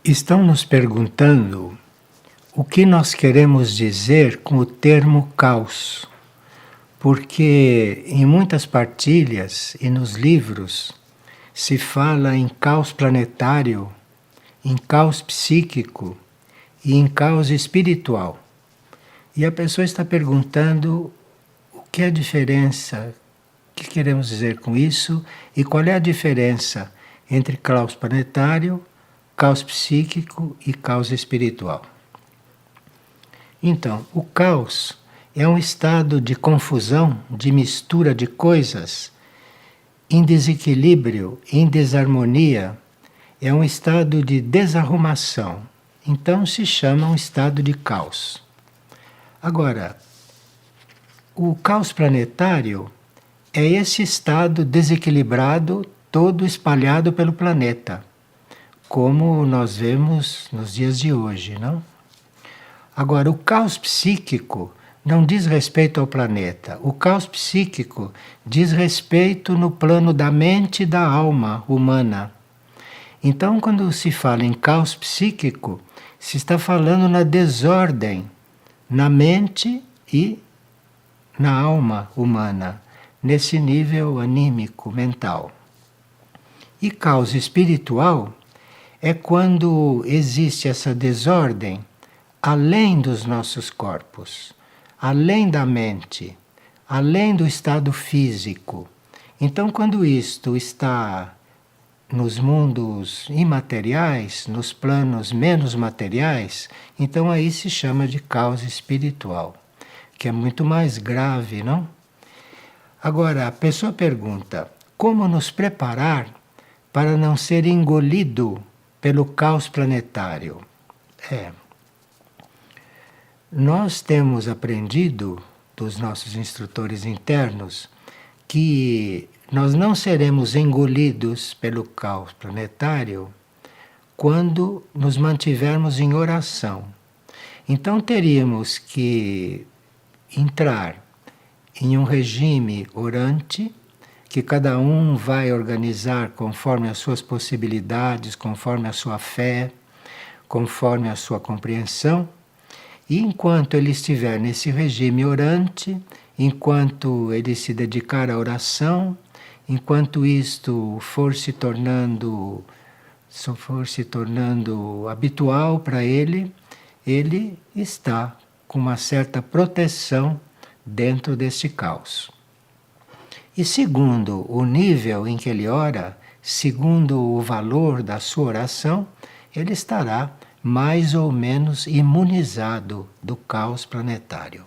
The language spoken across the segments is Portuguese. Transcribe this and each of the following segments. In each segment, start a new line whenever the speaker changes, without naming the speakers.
Estão nos perguntando o que nós queremos dizer com o termo caos, porque em muitas partilhas e nos livros se fala em caos planetário, em caos psíquico e em caos espiritual. E a pessoa está perguntando o que é a diferença, o que queremos dizer com isso e qual é a diferença entre caos planetário, caos psíquico e caos espiritual. Então, o caos é um estado de confusão, de mistura de coisas, em desequilíbrio, em desarmonia, é um estado de desarrumação. Então se chama um estado de caos. Agora, o caos planetário é esse estado desequilibrado, todo espalhado pelo planeta, como nós vemos nos dias de hoje, não? Agora, o caos psíquico não diz respeito ao planeta. O caos psíquico diz respeito no plano da mente e da alma humana. Então, quando se fala em caos psíquico, se está falando na desordem na mente e na alma humana, nesse nível anímico, mental. E caos espiritual é quando existe essa desordem além dos nossos corpos, além da mente, além do estado físico. Então, quando isto está nos mundos imateriais, nos planos menos materiais, então aí se chama de caos espiritual, que é muito mais grave, não? Agora, a pessoa pergunta: como nos preparar para não ser engolido pelo caos planetário? Nós temos aprendido dos nossos instrutores internos que nós não seremos engolidos pelo caos planetário quando nos mantivermos em oração. Então teríamos que entrar em um regime orante que cada um vai organizar conforme as suas possibilidades, conforme a sua fé, conforme a sua compreensão. E enquanto ele estiver nesse regime orante, enquanto ele se dedicar à oração, enquanto isto for se tornando habitual para ele, ele está com uma certa proteção dentro deste caos. E segundo o nível em que ele ora, segundo o valor da sua oração, ele estará mais ou menos imunizado do caos planetário.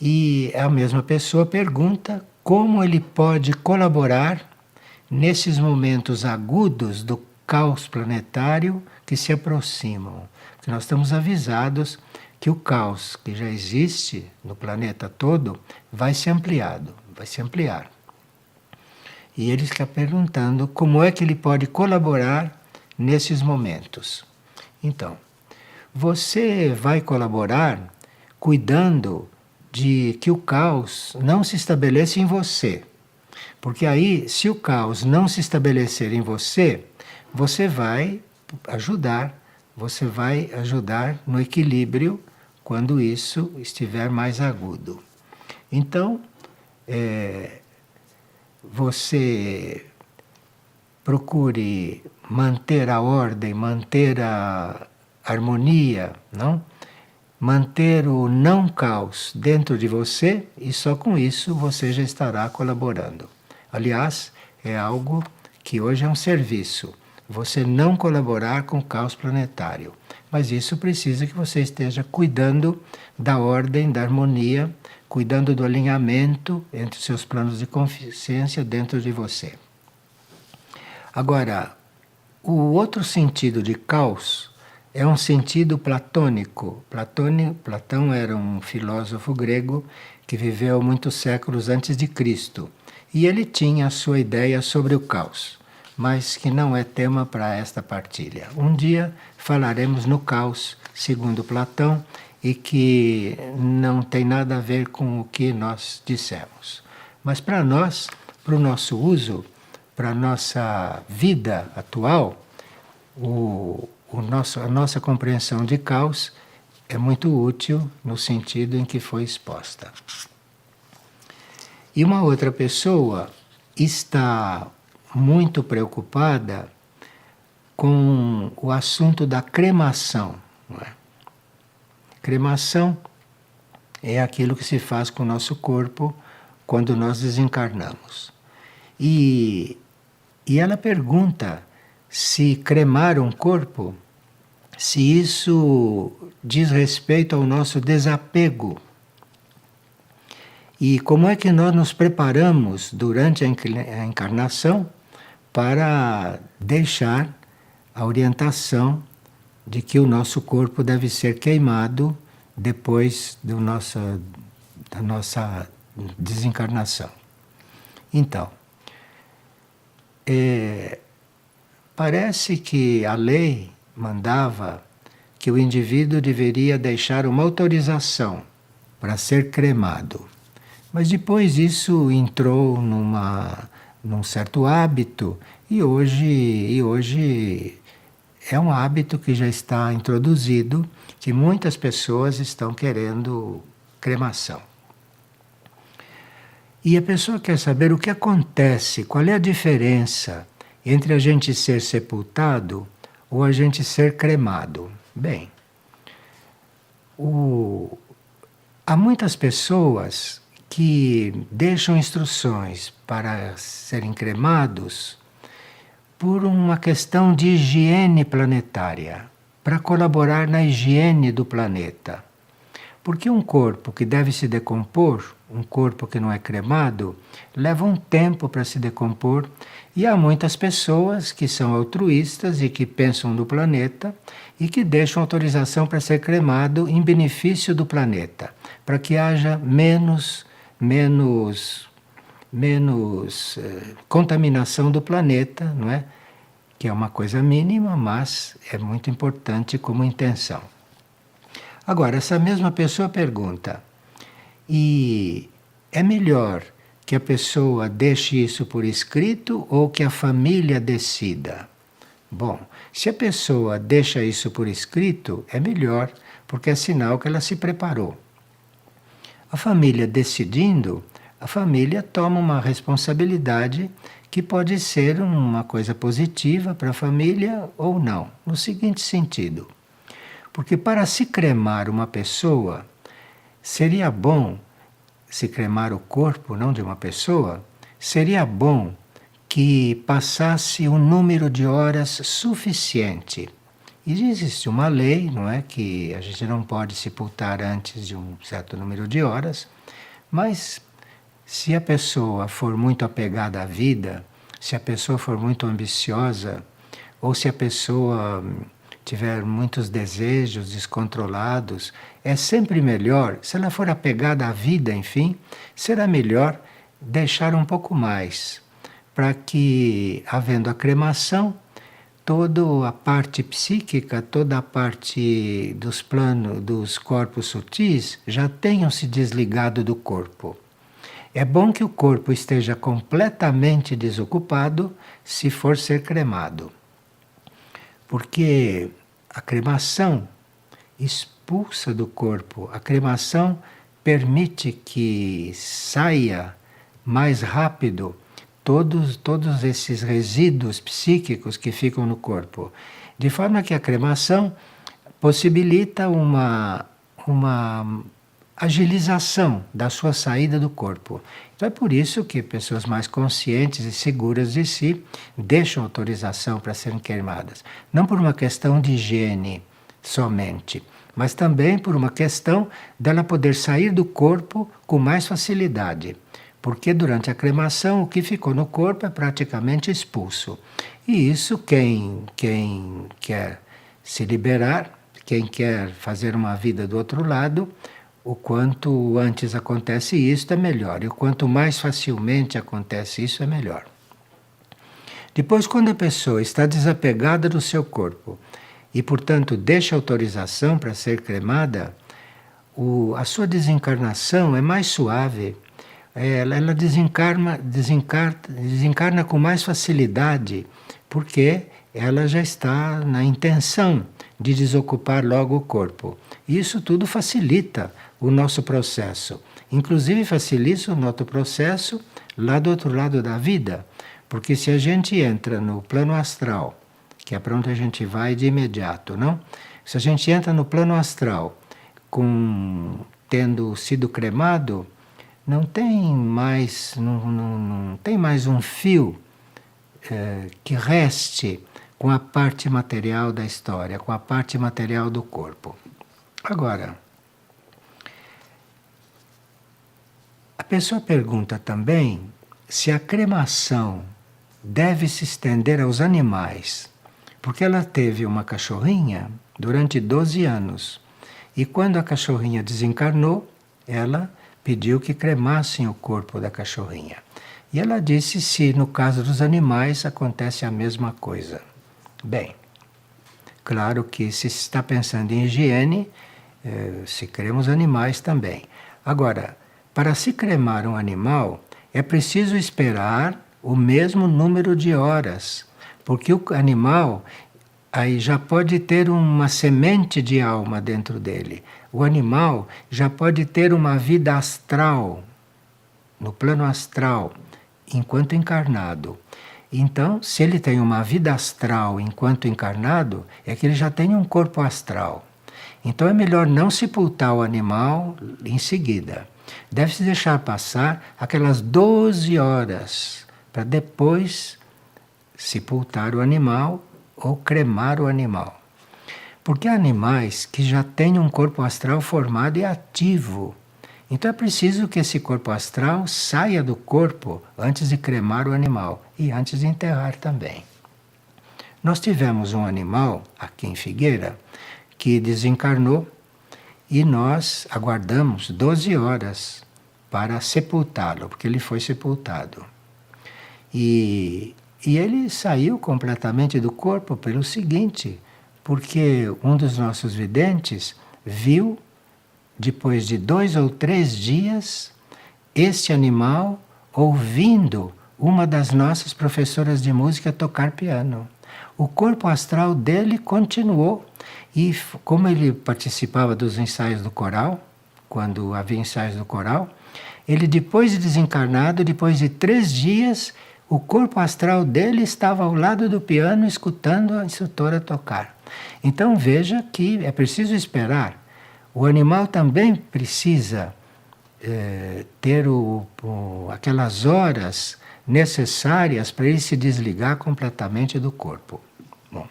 E a mesma pessoa pergunta como ele pode colaborar nesses momentos agudos do caos planetário que se aproximam. Porque nós estamos avisados que o caos que já existe no planeta todo vai se ampliar. E ele está perguntando como é que ele pode colaborar nesses momentos. Então, você vai colaborar cuidando de que o caos não se estabeleça em você. Porque aí, se o caos não se estabelecer em você, você vai ajudar no equilíbrio quando isso estiver mais agudo. Então, você procure manter a ordem, manter a harmonia, não? Manter o não caos dentro de você e só com isso você já estará colaborando. Aliás, é algo que hoje é um serviço. Você não colaborar com o caos planetário. Mas isso precisa que você esteja cuidando da ordem, da harmonia, cuidando do alinhamento entre os seus planos de consciência dentro de você. Agora, o outro sentido de caos é um sentido platônico. Platão era um filósofo grego que viveu muitos séculos antes de Cristo. E ele tinha a sua ideia sobre o caos, mas que não é tema para esta partilha. Um dia falaremos no caos, segundo Platão, e que não tem nada a ver com o que nós dissemos. Mas para nós, para o nosso uso, para a nossa vida atual, a nossa compreensão de caos é muito útil no sentido em que foi exposta. E uma outra pessoa está muito preocupada com o assunto da cremação. Não é? Cremação é aquilo que se faz com o nosso corpo quando nós desencarnamos. E ela pergunta se cremar um corpo, se isso diz respeito ao nosso desapego. E como é que nós nos preparamos durante a encarnação para deixar a orientação de que o nosso corpo deve ser queimado depois da nossa desencarnação. Então, parece que a lei mandava que o indivíduo deveria deixar uma autorização para ser cremado. Mas depois isso entrou num certo hábito e hoje é um hábito que já está introduzido, que muitas pessoas estão querendo cremação. E a pessoa quer saber o que acontece, qual é a diferença entre a gente ser sepultado ou a gente ser cremado. Bem, há muitas pessoas que deixam instruções para serem cremados por uma questão de higiene planetária, para colaborar na higiene do planeta. Porque um corpo que deve se decompor, um corpo que não é cremado, leva um tempo para se decompor, e há muitas pessoas que são altruístas e que pensam no planeta e que deixam autorização para ser cremado em benefício do planeta, para que haja menos contaminação do planeta, não é? Que é uma coisa mínima, mas é muito importante como intenção. Agora, essa mesma pessoa pergunta: e é melhor que a pessoa deixe isso por escrito ou que a família decida? Bom, se a pessoa deixa isso por escrito, é melhor, porque é sinal que ela se preparou. A família decidindo, a família toma uma responsabilidade que pode ser uma coisa positiva para a família ou não, no seguinte sentido. Porque para se cremar uma pessoa, seria bom, se cremar o corpo, não de uma pessoa, seria bom que passasse um número de horas suficiente. E existe uma lei, não é, que a gente não pode sepultar antes de um certo número de horas, mas se a pessoa for muito apegada à vida, se a pessoa for muito ambiciosa, ou se a pessoa tiver muitos desejos descontrolados, é sempre melhor, se ela for apegada à vida, enfim, será melhor deixar um pouco mais, para que, havendo a cremação, toda a parte psíquica, toda a parte dos planos, dos corpos sutis, já tenham se desligado do corpo. É bom que o corpo esteja completamente desocupado se for ser cremado. Porque a cremação expulsa do corpo, a cremação permite que saia mais rápido todos esses resíduos psíquicos que ficam no corpo. De forma que a cremação possibilita uma agilização da sua saída do corpo. Então é por isso que pessoas mais conscientes e seguras de si deixam autorização para serem queimadas. Não por uma questão de higiene somente, mas também por uma questão dela poder sair do corpo com mais facilidade. Porque durante a cremação o que ficou no corpo é praticamente expulso. E isso quem quer se liberar, quem quer fazer uma vida do outro lado, o quanto antes acontece isso é melhor. E o quanto mais facilmente acontece isso é melhor. Depois, quando a pessoa está desapegada do seu corpo e, portanto, deixa autorização para ser cremada, a sua desencarnação é mais suave. Ela desencarna com mais facilidade, porque ela já está na intenção de desocupar logo o corpo. E isso tudo facilita o nosso processo. Inclusive facilita o nosso processo lá do outro lado da vida. Porque se a gente entra no plano astral, que é para onde a gente vai de imediato, não? Se a gente entra no plano astral tendo sido cremado, não tem mais, não tem mais um fio que reste com a parte material da história, com a parte material do corpo. Agora, a pessoa pergunta também se a cremação deve se estender aos animais, porque ela teve uma cachorrinha durante 12 anos e quando a cachorrinha desencarnou, ela pediu que cremassem o corpo da cachorrinha. E ela disse se no caso dos animais acontece a mesma coisa. Bem, claro que se está pensando em higiene, se crema os animais também. Agora, para se cremar um animal, é preciso esperar o mesmo número de horas, porque o animal aí já pode ter uma semente de alma dentro dele. O animal já pode ter uma vida astral, no plano astral, enquanto encarnado. Então, se ele tem uma vida astral enquanto encarnado, é que ele já tem um corpo astral. Então é melhor não sepultar o animal em seguida. Deve-se deixar passar aquelas 12 horas para depois sepultar o animal ou cremar o animal. Porque há animais que já têm um corpo astral formado e ativo. Então é preciso que esse corpo astral saia do corpo antes de cremar o animal e antes de enterrar também. Nós tivemos um animal aqui em Figueira que desencarnou e nós aguardamos 12 horas para sepultá-lo, porque ele foi sepultado. E ele saiu completamente do corpo pelo seguinte, porque um dos nossos videntes viu, depois de 2 ou 3 dias, este animal ouvindo uma das nossas professoras de música tocar piano. O corpo astral dele continuou. E como ele participava dos ensaios do coral, quando havia ensaios do coral, ele depois de desencarnado, depois de 3 dias, o corpo astral dele estava ao lado do piano escutando a instrutora tocar. Então veja que é preciso esperar. O animal também precisa ter aquelas horas necessárias para ele se desligar completamente do corpo. Bom.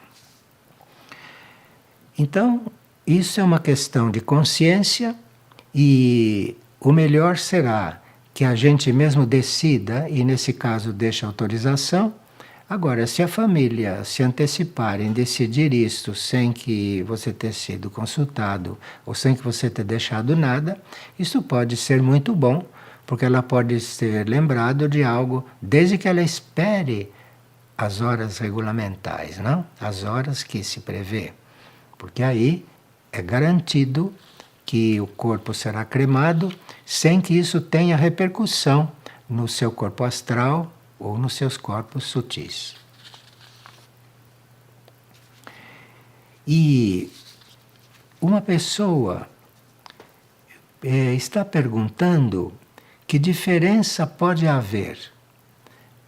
Então, isso é uma questão de consciência e o melhor será que a gente mesmo decida e, nesse caso, deixe autorização. Agora, se a família se antecipar em decidir isto sem que você ter sido consultado ou sem que você ter deixado nada, isso pode ser muito bom, porque ela pode ser lembrada de algo desde que ela espere as horas regulamentares, não? As horas que se prevê. Porque aí é garantido que o corpo será cremado sem que isso tenha repercussão no seu corpo astral ou nos seus corpos sutis. E uma pessoa está perguntando que diferença pode haver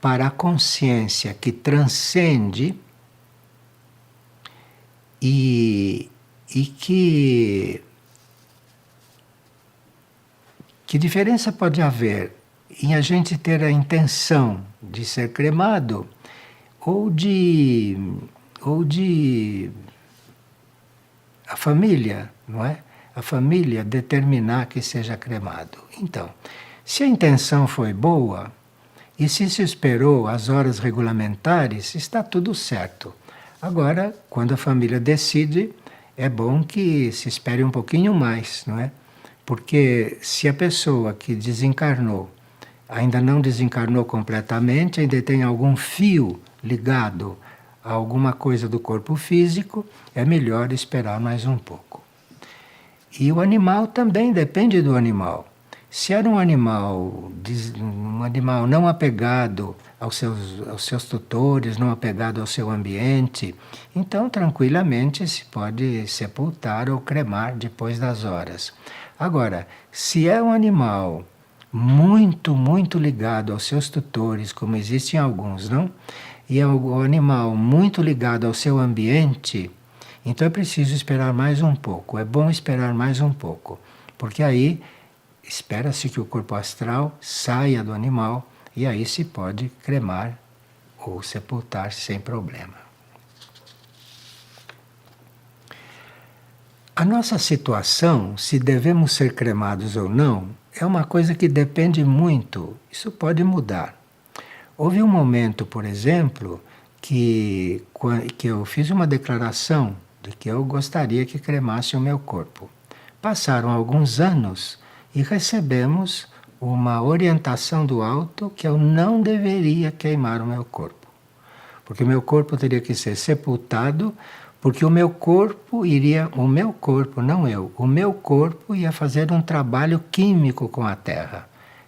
para a consciência que transcende e que diferença pode haver em a gente ter a intenção de ser cremado ou de a família, não é? A família determinar que seja cremado. Então, se a intenção foi boa e se esperou as horas regulamentares, está tudo certo. Agora, quando a família decide, é bom que se espere um pouquinho mais, não é? Porque se a pessoa que desencarnou ainda não desencarnou completamente, ainda tem algum fio ligado a alguma coisa do corpo físico, é melhor esperar mais um pouco. E o animal também depende do animal. Se era um animal não apegado aos seus tutores, não apegado ao seu ambiente, então tranquilamente se pode sepultar ou cremar depois das horas. Agora, se é um animal muito ligado aos seus tutores, como existem alguns, não? E é um animal muito ligado ao seu ambiente, então é preciso esperar mais um pouco. É bom esperar mais um pouco, porque aí espera-se que o corpo astral saia do animal e aí se pode cremar ou sepultar sem problema. A nossa situação, se devemos ser cremados ou não, é uma coisa que depende muito. Isso pode mudar. Houve um momento, por exemplo, que eu fiz uma declaração de que eu gostaria que cremasse o meu corpo. Passaram alguns anos e recebemos uma orientação do alto que eu não deveria queimar o meu corpo. Porque o meu corpo teria que ser sepultado, porque o meu corpo, não eu, o meu corpo ia fazer um trabalho químico com a Terra.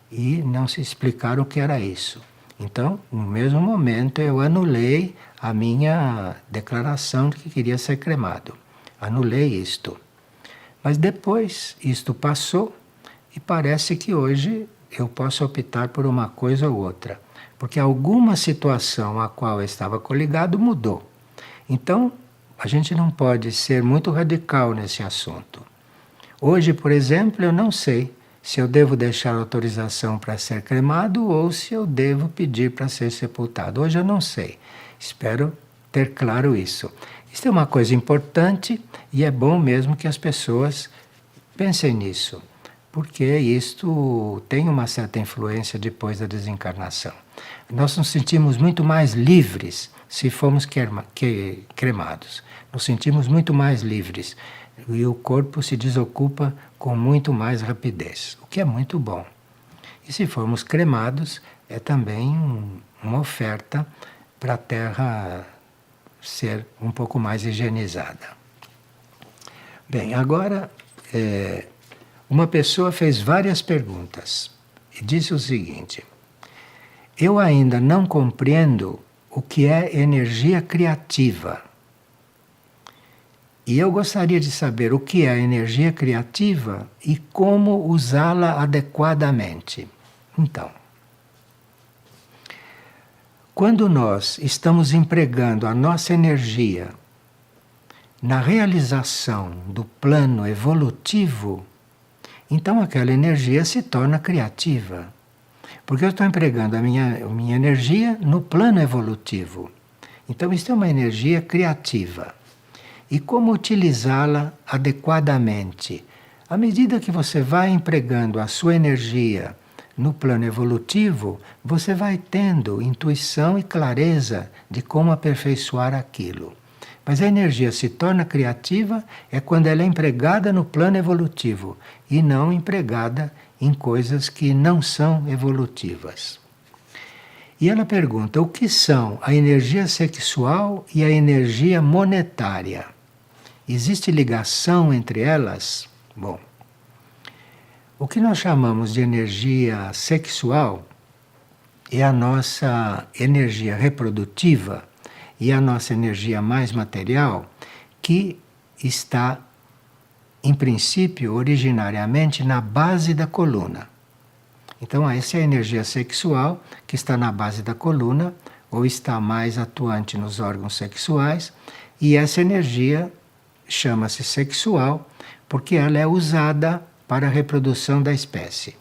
E não se explicaram o que era isso. Então, no mesmo momento, eu anulei a minha declaração de que queria ser cremado. Anulei isto. Mas depois, isto passou e parece que hoje eu posso optar por uma coisa ou outra. Porque alguma situação a qual eu estava coligado mudou. Então, a gente não pode ser muito radical nesse assunto. Hoje, por exemplo, eu não sei se eu devo deixar autorização para ser cremado ou se eu devo pedir para ser sepultado. Hoje eu não sei. Espero ter claro isso. Isso é uma coisa importante e é bom mesmo que as pessoas pensem nisso, porque isto tem uma certa influência depois da desencarnação. Nós nos sentimos muito mais livres se formos cremados. Nos sentimos muito mais livres e o corpo se desocupa com muito mais rapidez, o que é muito bom. E se formos cremados, é também uma oferta para a Terra ser um pouco mais higienizada. Bem, agora uma pessoa fez várias perguntas e disse o seguinte: eu ainda não compreendo o que é energia criativa. E eu gostaria de saber o que é energia criativa e como usá-la adequadamente. Então, quando nós estamos empregando a nossa energia na realização do plano evolutivo, então aquela energia se torna criativa. Porque eu estou empregando a minha energia no plano evolutivo. Então, isso é uma energia criativa. E como utilizá-la adequadamente? À medida que você vai empregando a sua energia no plano evolutivo, você vai tendo intuição e clareza de como aperfeiçoar aquilo. Mas a energia se torna criativa é quando ela é empregada no plano evolutivo e não empregada em coisas que não são evolutivas. E ela pergunta: o que são a energia sexual e a energia monetária? Existe ligação entre elas? Bom, o que nós chamamos de energia sexual é a nossa energia reprodutiva e a nossa energia mais material, que está, em princípio, originariamente na base da coluna. Então, essa é a energia sexual que está na base da coluna, ou está mais atuante nos órgãos sexuais, e essa energia chama-se sexual porque ela é usada para a reprodução da espécie.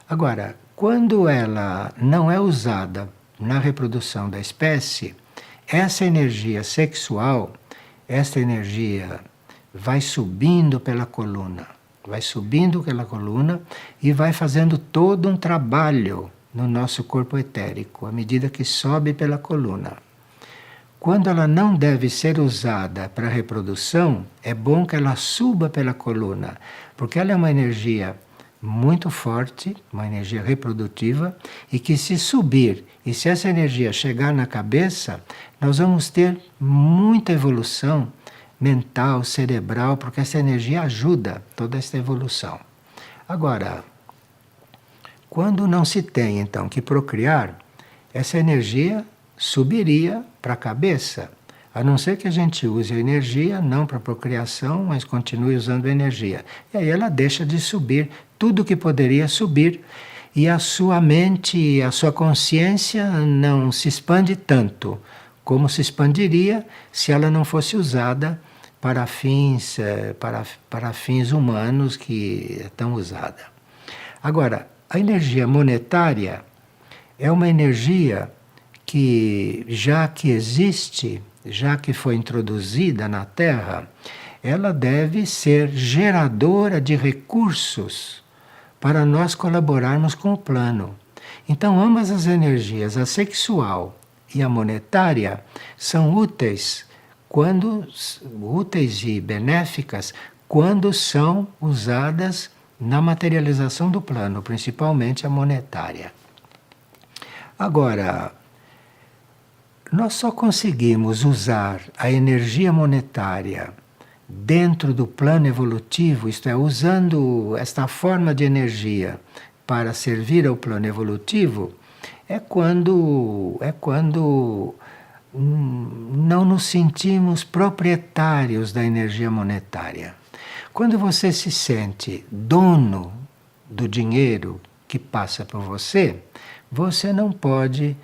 Agora, quando ela não é usada na reprodução da espécie, essa energia sexual, essa energia vai subindo pela coluna, e vai fazendo todo um trabalho no nosso corpo etérico, à medida que sobe pela coluna. Quando ela não deve ser usada para reprodução, é bom que ela suba pela coluna, porque ela é uma energia muito forte, uma energia reprodutiva, e que se subir, e se essa energia chegar na cabeça, nós vamos ter muita evolução mental, cerebral, porque essa energia ajuda toda essa evolução. Agora, Quando não se tem, então, que procriar, essa energia subiria para a cabeça. A não ser que a gente use a energia, não para procriação, mas continue usando a energia. E aí ela deixa de subir tudo que poderia subir. E a sua mente, a sua consciência não se expande tanto como se expandiria se ela não fosse usada para fins, para fins humanos que é tão usada. Agora, a energia monetária é uma energia que, já que existe, já que foi introduzida na Terra, ela deve ser geradora de recursos para nós colaborarmos com o plano. Então, ambas as energias, a sexual e a monetária, são úteis e benéficas quando são usadas na materialização do plano, principalmente a monetária. Agora, nós só conseguimos usar a energia monetária dentro do plano evolutivo, isto é, usando esta forma de energia para servir ao plano evolutivo, é quando não nos sentimos proprietários da energia monetária. Quando você se sente dono do dinheiro que passa por você, você não pode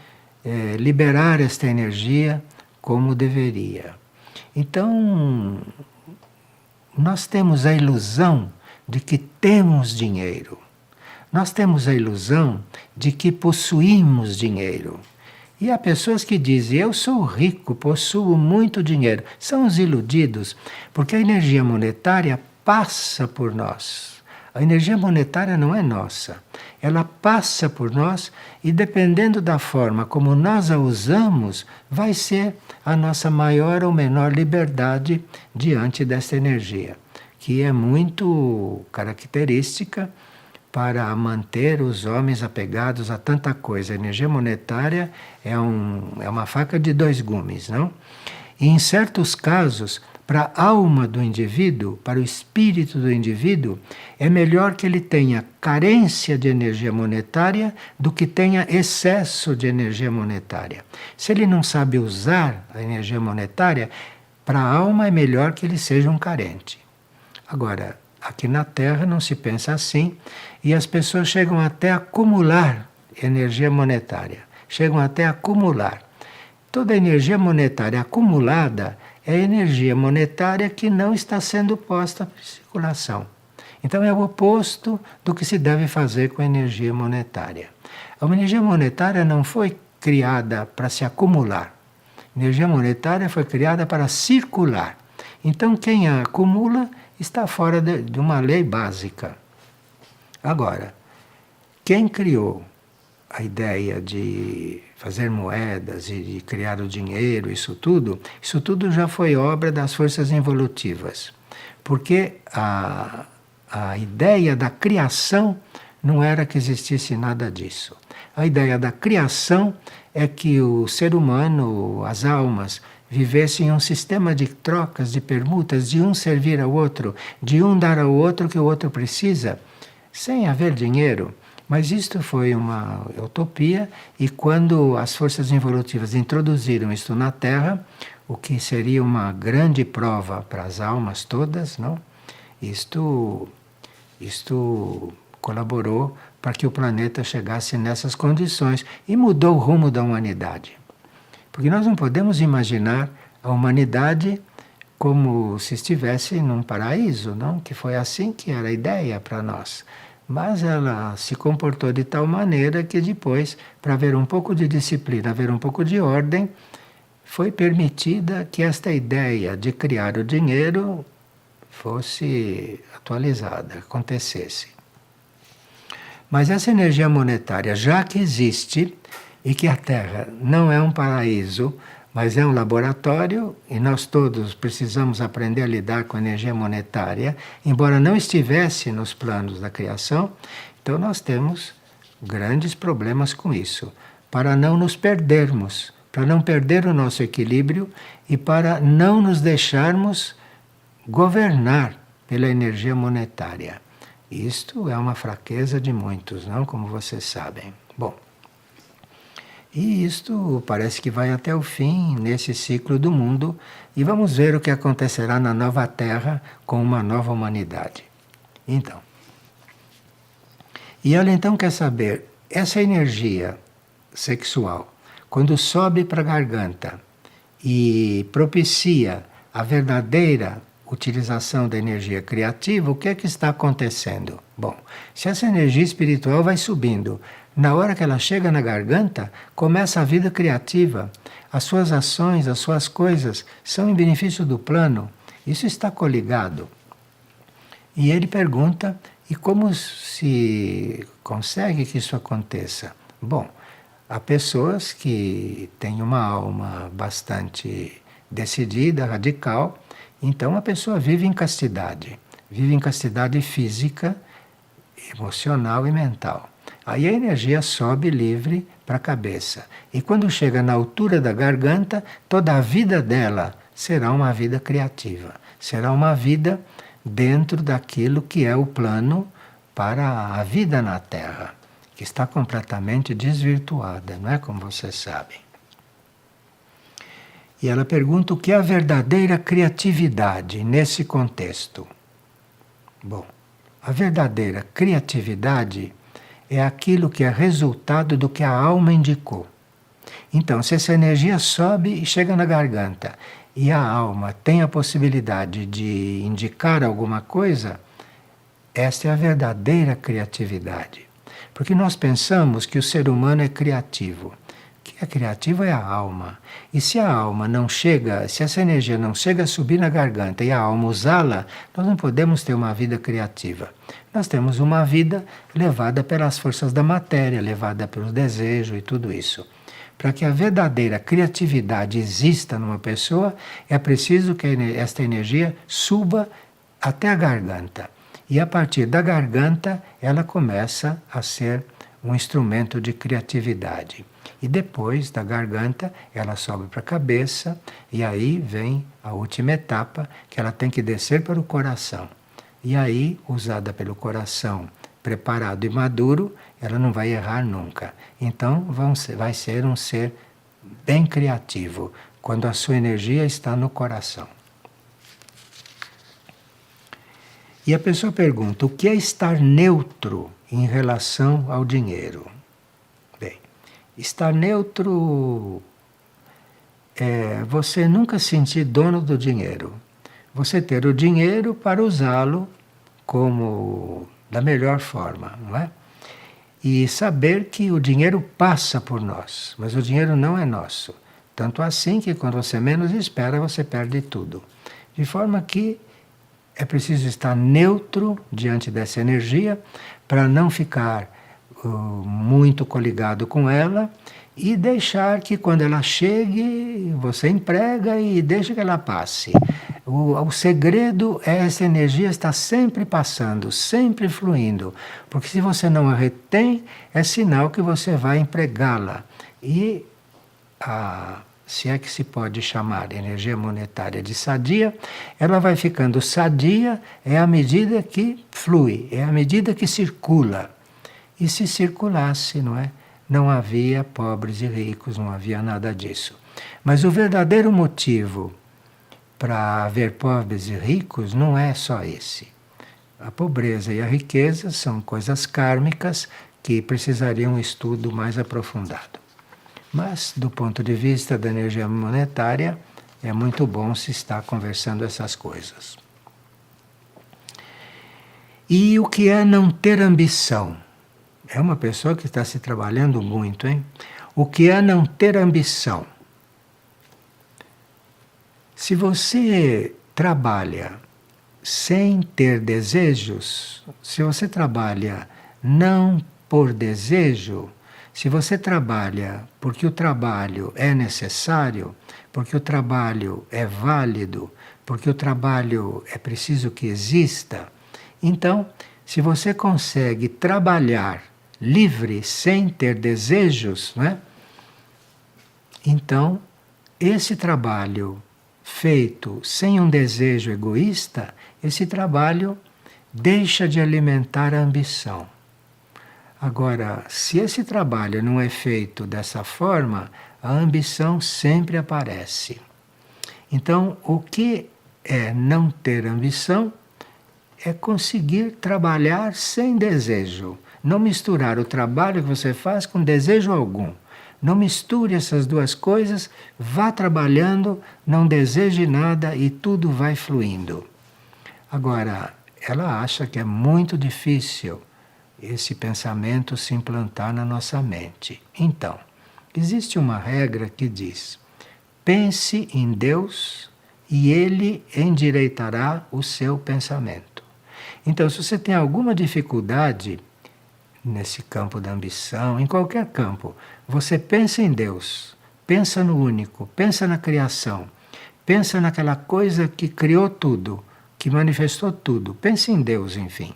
liberar esta energia como deveria. Então, nós temos a ilusão de que temos dinheiro. Nós temos a ilusão de que possuímos dinheiro. E há pessoas que dizem, eu sou rico, possuo muito dinheiro. São os iludidos, porque a energia monetária passa por nós. A energia monetária não é nossa. Ela passa por nós e, dependendo da forma como nós a usamos, vai ser a nossa maior ou menor liberdade diante dessa energia, que é muito característica para manter os homens apegados a tanta coisa. A energia monetária é uma faca de dois gumes, não? E em certos casos, para a alma do indivíduo, para o espírito do indivíduo, é melhor que ele tenha carência de energia monetária do que tenha excesso de energia monetária. Se ele não sabe usar a energia monetária, para a alma é melhor que ele seja um carente. Agora, aqui na Terra não se pensa assim, e as pessoas chegam até a acumular energia monetária. Chegam até a acumular. Toda a energia monetária acumulada é energia monetária que não está sendo posta para circulação. Então é o oposto do que se deve fazer com a energia monetária. A energia monetária não foi criada para se acumular. A energia monetária foi criada para circular. Então quem a acumula está fora de uma lei básica. Agora, quem criou a ideia de fazer moedas e de criar o dinheiro, isso tudo já foi obra das forças evolutivas. Porque a ideia da criação não era que existisse nada disso. A ideia da criação é que o ser humano, as almas, vivessem em um sistema de trocas, de permutas, de um servir ao outro, de um dar ao outro o que o outro precisa, sem haver dinheiro. Mas isto foi uma utopia, e quando as forças evolutivas introduziram isto na Terra, o que seria uma grande prova para as almas todas, não? Isto colaborou para que o planeta chegasse nessas condições e mudou o rumo da humanidade. Porque nós não podemos imaginar a humanidade como se estivesse num paraíso, não? Que foi assim que era a ideia para nós. Mas ela se comportou de tal maneira que depois, para haver um pouco de disciplina, haver um pouco de ordem, foi permitida que esta ideia de criar o dinheiro fosse atualizada, acontecesse. Mas essa energia monetária, já que existe, e que a Terra não é um paraíso, mas é um laboratório, e nós todos precisamos aprender a lidar com a energia monetária, embora não estivesse nos planos da criação, então nós temos grandes problemas com isso, para não nos perdermos, para não perder o nosso equilíbrio e para não nos deixarmos governar pela energia monetária. Isto é uma fraqueza de muitos, não? Como vocês sabem. Bom, e isto parece que vai até o fim nesse ciclo do mundo e vamos ver o que acontecerá na nova Terra com uma nova humanidade. Então, e ela então quer saber, essa energia sexual, quando sobe para a garganta e propicia a verdadeira utilização da energia criativa, o que é que está acontecendo? Bom, se essa energia espiritual vai subindo, na hora que ela chega na garganta, começa a vida criativa. As suas ações, as suas coisas são em benefício do plano. Isso está coligado. E ele pergunta, e como se consegue que isso aconteça? Bom, há pessoas que têm uma alma bastante decidida, radical, então a pessoa vive em castidade física, emocional e mental. Aí a energia sobe livre para a cabeça. E quando chega na altura da garganta, toda a vida dela será uma vida criativa. Será uma vida dentro daquilo que é o plano para a vida na Terra, que está completamente desvirtuada, não é, como vocês sabem. E ela pergunta o que é a verdadeira criatividade nesse contexto. Bom, a verdadeira criatividade é aquilo que é resultado do que a alma indicou. Então, se essa energia sobe e chega na garganta e a alma tem a possibilidade de indicar alguma coisa, esta é a verdadeira criatividade. Porque nós pensamos que o ser humano é criativo. O que é criativo é a alma. E se a alma não chega, se essa energia não chega a subir na garganta e a alma usá-la, nós não podemos ter uma vida criativa. Nós temos uma vida levada pelas forças da matéria, levada pelos desejos e tudo isso. Para que a verdadeira criatividade exista numa pessoa, é preciso que esta energia suba até a garganta. E a partir da garganta, ela começa a ser um instrumento de criatividade. E depois da garganta, ela sobe para a cabeça, e aí vem a última etapa, que ela tem que descer para o coração. E aí, usada pelo coração preparado e maduro, ela não vai errar nunca. Então, vai ser um ser bem criativo, quando a sua energia está no coração. E a pessoa pergunta, o que é estar neutro em relação ao dinheiro? Bem, estar neutro é você nunca se sentir dono do dinheiro. Você ter o dinheiro para usá-lo como da melhor forma, não é? E saber que o dinheiro passa por nós, mas o dinheiro não é nosso. Tanto assim que quando você menos espera, você perde tudo. De forma que é preciso estar neutro diante dessa energia para não ficar muito coligado com ela e deixar que quando ela chegue, você emprega e deixa que ela passe. O segredo é essa energia estar sempre passando, sempre fluindo. Porque se você não a retém, é sinal que você vai empregá-la. E se é que se pode chamar energia monetária de sadia, ela vai ficando sadia é à medida que flui, é à medida que circula. E se circulasse, não é? Não havia pobres e ricos, não havia nada disso. Mas o verdadeiro motivo para haver pobres e ricos não é só esse. A pobreza e a riqueza são coisas kármicas que precisariam um estudo mais aprofundado. Mas, do ponto de vista da energia monetária, é muito bom se estar conversando essas coisas. E o que é não ter ambição? É uma pessoa que está se trabalhando muito, hein? O que é não ter ambição? Se você trabalha sem ter desejos, se você trabalha não por desejo, se você trabalha porque o trabalho é necessário, porque o trabalho é válido, porque o trabalho é preciso que exista, então, se você consegue trabalhar livre, sem ter desejos, né? Então, esse trabalho feito sem um desejo egoísta, esse trabalho deixa de alimentar a ambição. Agora, se esse trabalho não é feito dessa forma, a ambição sempre aparece. Então, o que é não ter ambição é conseguir trabalhar sem desejo. Não misturar o trabalho que você faz com desejo algum. Não misture essas duas coisas, vá trabalhando, não deseje nada e tudo vai fluindo. Agora, ela acha que é muito difícil esse pensamento se implantar na nossa mente. Então, existe uma regra que diz: pense em Deus e Ele endireitará o seu pensamento. Então, se você tem alguma dificuldade nesse campo da ambição, em qualquer campo, você pensa em Deus, pensa no único, pensa na criação, pensa naquela coisa que criou tudo, que manifestou tudo, pensa em Deus, enfim.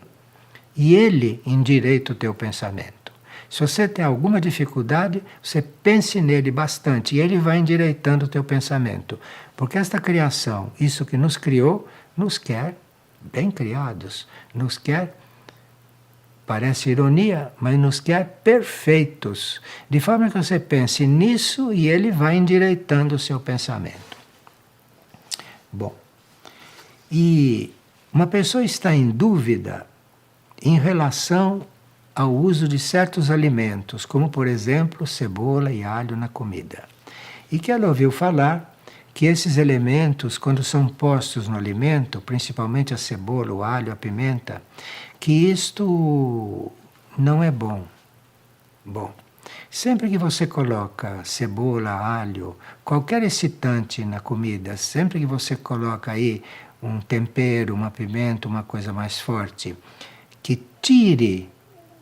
E Ele endireita o teu pensamento. Se você tem alguma dificuldade, você pense nele bastante e Ele vai endireitando o teu pensamento. Porque esta criação, isso que nos criou, nos quer bem criados, nos quer, parece ironia, mas nos quer perfeitos. De forma que você pense nisso e Ele vai endireitando o seu pensamento. Bom, e uma pessoa está em dúvida em relação ao uso de certos alimentos, como por exemplo cebola e alho na comida. E que ela ouviu falar que esses elementos, quando são postos no alimento, principalmente a cebola, o alho, a pimenta, que isto não é bom. Bom, sempre que você coloca cebola, alho, qualquer excitante na comida, sempre que você coloca aí um tempero, uma pimenta, uma coisa mais forte, que tire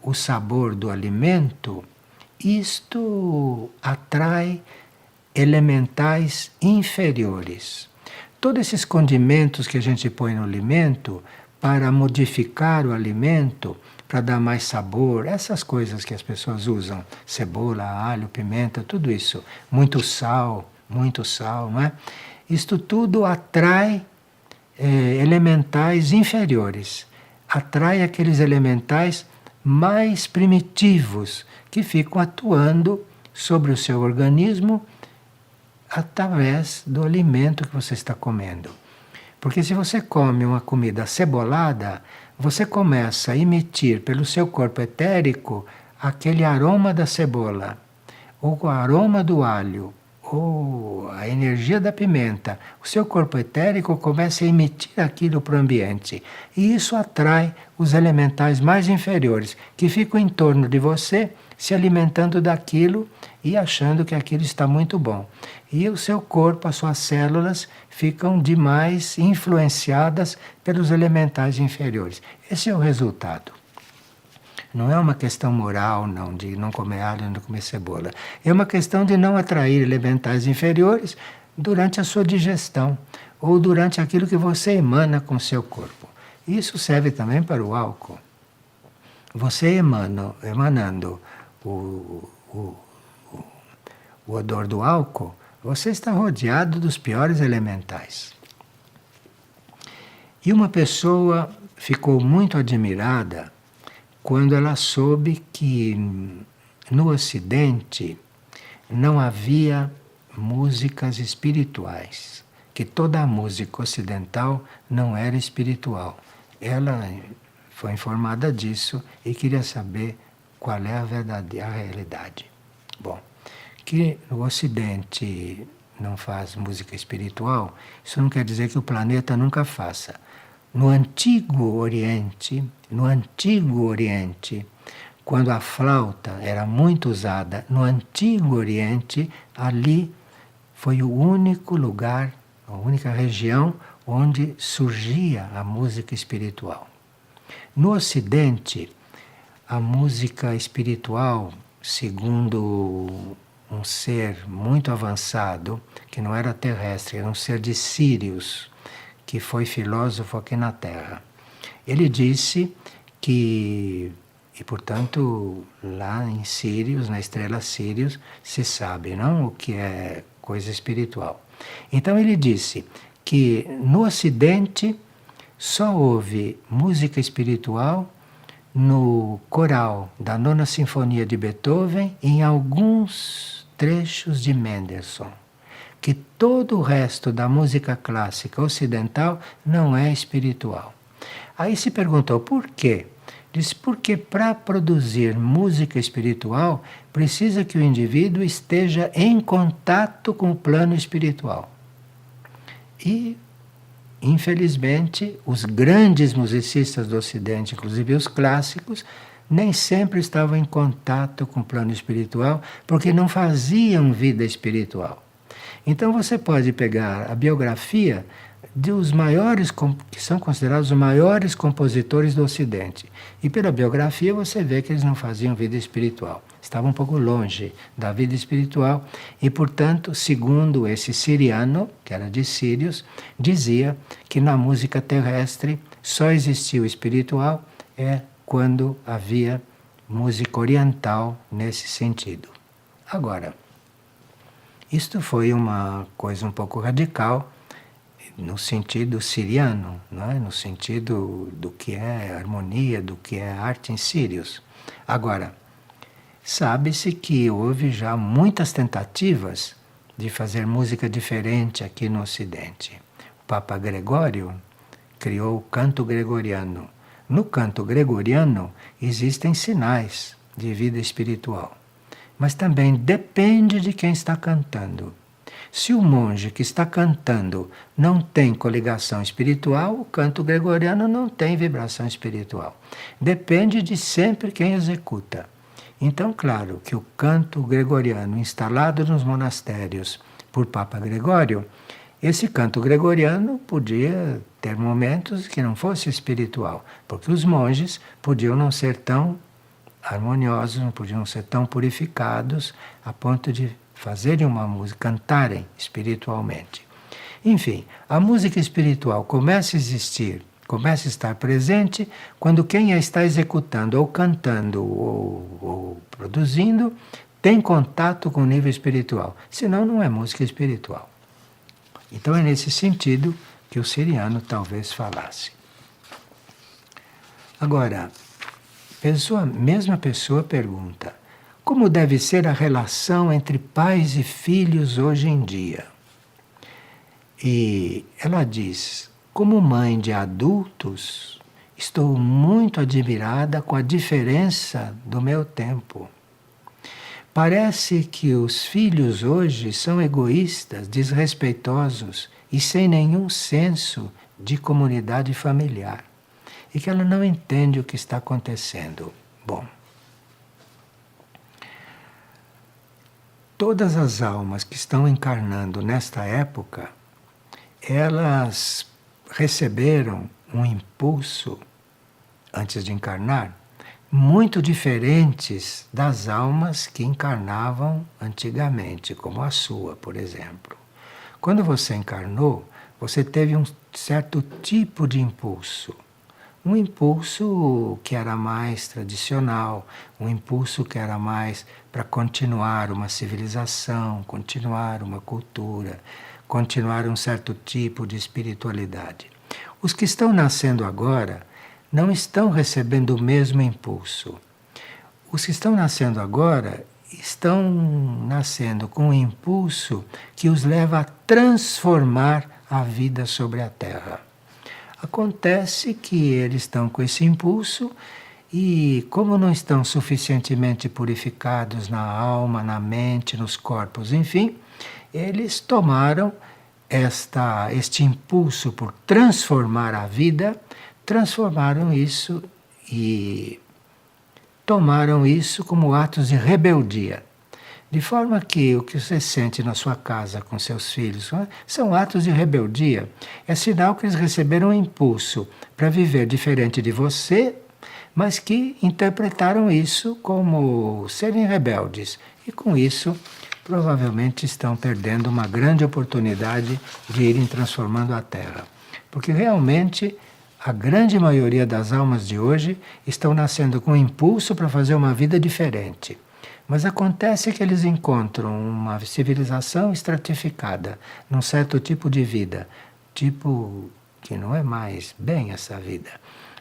o sabor do alimento, isto atrai elementais inferiores. Todos esses condimentos que a gente põe no alimento para modificar o alimento, para dar mais sabor, essas coisas que as pessoas usam, cebola, alho, pimenta, tudo isso, muito sal, não é? Isto tudo atrai elementais inferiores, atrai aqueles elementais mais primitivos que ficam atuando sobre o seu organismo através do alimento que você está comendo. Porque se você come uma comida cebolada, você começa a emitir pelo seu corpo etérico aquele aroma da cebola, ou o aroma do alho, ou a energia da pimenta. O seu corpo etérico começa a emitir aquilo para o ambiente. E isso atrai os elementais mais inferiores, que ficam em torno de você, se alimentando daquilo e achando que aquilo está muito bom. E o seu corpo, as suas células, ficam demais influenciadas pelos elementais inferiores. Esse é o resultado. Não é uma questão moral, não, de não comer alho, não comer cebola. É uma questão de não atrair elementais inferiores durante a sua digestão ou durante aquilo que você emana com o seu corpo. Isso serve também para o álcool. Você emanando o odor do álcool, você está rodeado dos piores elementais. E uma pessoa ficou muito admirada quando ela soube que no Ocidente não havia músicas espirituais, que toda a música ocidental não era espiritual. Ela foi informada disso e queria saber qual é a verdadeira realidade. Bom, que no Ocidente não faz música espiritual, isso não quer dizer que o planeta nunca faça. No Antigo Oriente, quando a flauta era muito usada, no Antigo Oriente, ali foi o único lugar, a única região onde surgia a música espiritual. No Ocidente, a música espiritual, segundo um ser muito avançado, que não era terrestre, era um ser de Sírius, que foi filósofo aqui na Terra. Ele disse que, e portanto, lá em Sírius, na estrela Sírius, se sabe, não, o que é coisa espiritual. Então ele disse que no Ocidente só houve música espiritual no coral da Nona Sinfonia de Beethoven e em alguns trechos de Mendelssohn. Que todo o resto da música clássica ocidental não é espiritual. Aí se perguntou por quê? Diz porque para produzir música espiritual precisa que o indivíduo esteja em contato com o plano espiritual. E, infelizmente, os grandes musicistas do Ocidente, inclusive os clássicos, nem sempre estavam em contato com o plano espiritual porque não faziam vida espiritual. Então você pode pegar a biografia dos maiores, que são considerados os maiores compositores do Ocidente. E pela biografia você vê que eles não faziam vida espiritual. Estavam um pouco longe da vida espiritual e, portanto, segundo esse siriano, que era de Sírios, dizia que na música terrestre só existia o espiritual quando havia música oriental nesse sentido. Agora, isto foi uma coisa um pouco radical no sentido siriano, não é? No sentido do que é harmonia, do que é arte em Sírios. Agora, sabe-se que houve já muitas tentativas de fazer música diferente aqui no Ocidente. O Papa Gregório criou o canto gregoriano. No canto gregoriano existem sinais de vida espiritual. Mas também depende de quem está cantando. Se o monge que está cantando não tem coligação espiritual, o canto gregoriano não tem vibração espiritual. Depende de sempre quem executa. Então, claro que o canto gregoriano instalado nos monastérios por Papa Gregório, esse canto gregoriano podia ter momentos que não fosse espiritual, porque os monges podiam não ser tão harmoniosos, não podiam ser tão purificados a ponto de fazerem uma música, cantarem espiritualmente. Enfim, a música espiritual começa a existir, começa a estar presente quando quem a está executando, ou cantando, ou produzindo, tem contato com o nível espiritual. Senão não é música espiritual. Então é nesse sentido que o siriano talvez falasse. Agora, mesma pessoa pergunta: como deve ser a relação entre pais e filhos hoje em dia? E ela diz: como mãe de adultos, estou muito admirada com a diferença do meu tempo. Parece que os filhos hoje são egoístas, desrespeitosos e sem nenhum senso de comunidade familiar. E que ela não entende o que está acontecendo. Bom, todas as almas que estão encarnando nesta época, elas receberam um impulso, antes de encarnar, muito diferentes das almas que encarnavam antigamente, como a sua, por exemplo. Quando você encarnou, você teve um certo tipo de impulso. Um impulso que era mais tradicional, um impulso que era mais para continuar uma civilização, continuar uma cultura, continuar um certo tipo de espiritualidade. Os que estão nascendo agora não estão recebendo o mesmo impulso. Os que estão nascendo agora estão nascendo com um impulso que os leva a transformar a vida sobre a Terra. Acontece que eles estão com esse impulso e, como não estão suficientemente purificados na alma, na mente, nos corpos, enfim, eles tomaram este impulso por transformar a vida, transformaram isso e tomaram isso como atos de rebeldia. De forma que o que você sente na sua casa com seus filhos são atos de rebeldia. É sinal que eles receberam um impulso para viver diferente de você, mas que interpretaram isso como serem rebeldes. E com isso, provavelmente estão perdendo uma grande oportunidade de irem transformando a Terra. Porque realmente a grande maioria das almas de hoje estão nascendo com impulso para fazer uma vida diferente. Mas acontece que eles encontram uma civilização estratificada, num certo tipo de vida, tipo que não é mais bem essa vida.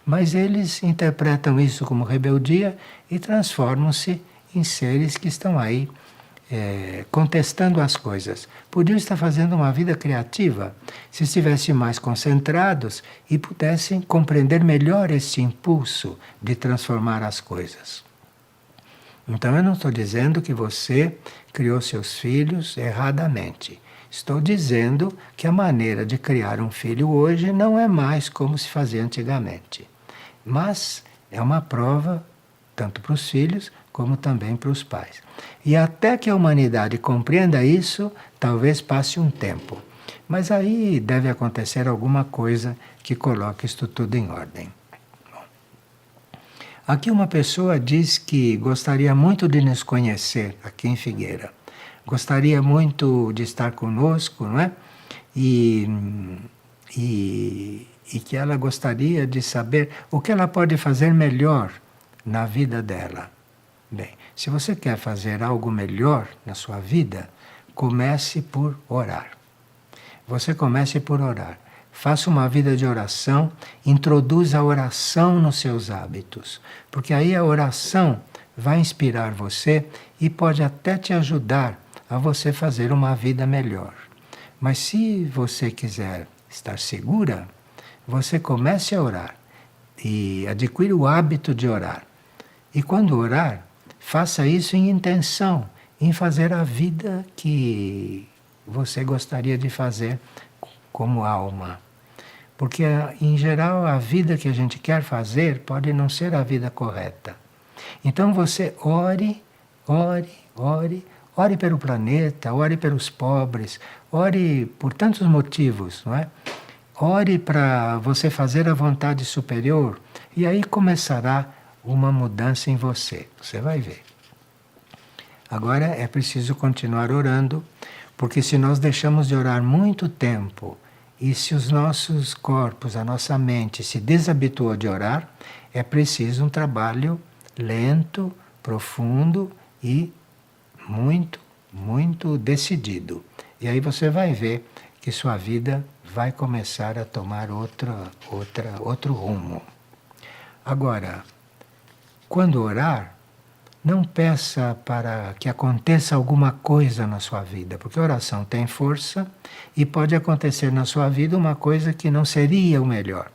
Mas eles interpretam isso como rebeldia e transformam-se em seres que estão aí contestando as coisas. Podiam estar fazendo uma vida criativa se estivessem mais concentrados e pudessem compreender melhor esse impulso de transformar as coisas. Então eu não estou dizendo que você criou seus filhos erradamente. Estou dizendo que a maneira de criar um filho hoje não é mais como se fazia antigamente. Mas é uma prova tanto para os filhos como também para os pais. E até que a humanidade compreenda isso, talvez passe um tempo. Mas aí deve acontecer alguma coisa que coloque isto tudo em ordem. Aqui uma pessoa diz que gostaria muito de nos conhecer aqui em Figueira. Gostaria muito de estar conosco, não é? E que ela gostaria de saber o que ela pode fazer melhor na vida dela. Bem, se você quer fazer algo melhor na sua vida, comece por orar. Você comece por orar. Faça uma vida de oração, introduza a oração nos seus hábitos, porque aí a oração vai inspirar você e pode até te ajudar a você fazer uma vida melhor. Mas se você quiser estar segura, você comece a orar e adquira o hábito de orar. E quando orar, faça isso em intenção, em fazer a vida que você gostaria de fazer como alma. Porque, em geral, a vida que a gente quer fazer pode não ser a vida correta. Então você ore, ore, ore, ore pelo planeta, ore pelos pobres, ore por tantos motivos, não é? Ore para você fazer a vontade superior e aí começará uma mudança em você. Você vai ver. Agora é preciso continuar orando, porque se nós deixamos de orar muito tempo e se os nossos corpos, a nossa mente se desabituou de orar, é preciso um trabalho lento, profundo e muito, muito decidido. E aí você vai ver que sua vida vai começar a tomar outro rumo. Agora, quando orar, não peça para que aconteça alguma coisa na sua vida, porque a oração tem força e pode acontecer na sua vida uma coisa que não seria o melhor.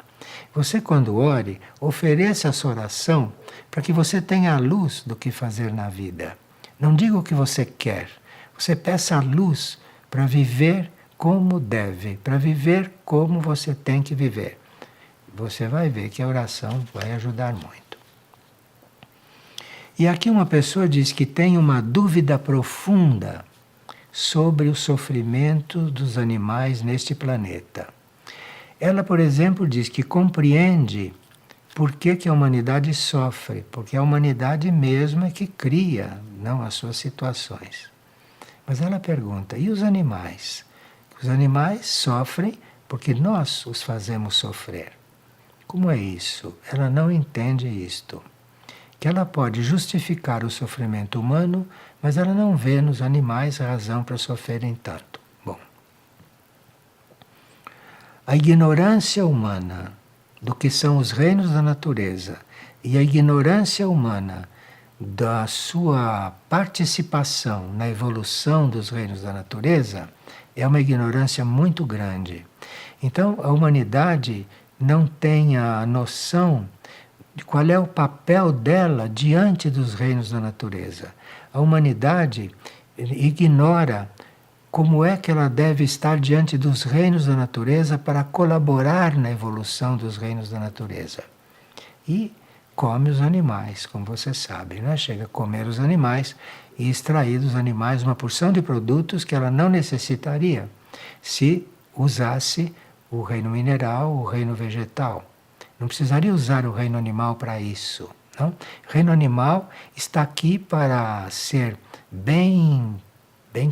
Você, quando ore, ofereça a sua oração para que você tenha a luz do que fazer na vida. Não diga o que você quer, você peça a luz para viver como deve, para viver como você tem que viver. Você vai ver que a oração vai ajudar muito. E aqui uma pessoa diz que tem uma dúvida profunda sobre o sofrimento dos animais neste planeta. Ela, por exemplo, diz que compreende por que a humanidade sofre, porque a humanidade mesma é que cria, não as suas situações. Mas ela pergunta, e os animais? Os animais sofrem porque nós os fazemos sofrer. Como é isso? Ela não entende isto. Que ela pode justificar o sofrimento humano, mas ela não vê nos animais razão para sofrerem tanto. Bom, a ignorância humana do que são os reinos da natureza e a ignorância humana da sua participação na evolução dos reinos da natureza é uma ignorância muito grande. Então, a humanidade não tem a noção de qual é o papel dela diante dos reinos da natureza. A humanidade ignora como é que ela deve estar diante dos reinos da natureza para colaborar na evolução dos reinos da natureza. E come os animais, como você sabe, né? Chega a comer os animais e extrair dos animais uma porção de produtos que ela não necessitaria se usasse o reino mineral, o reino vegetal. Não precisaria usar o reino animal para isso. Não? O reino animal está aqui para ser bem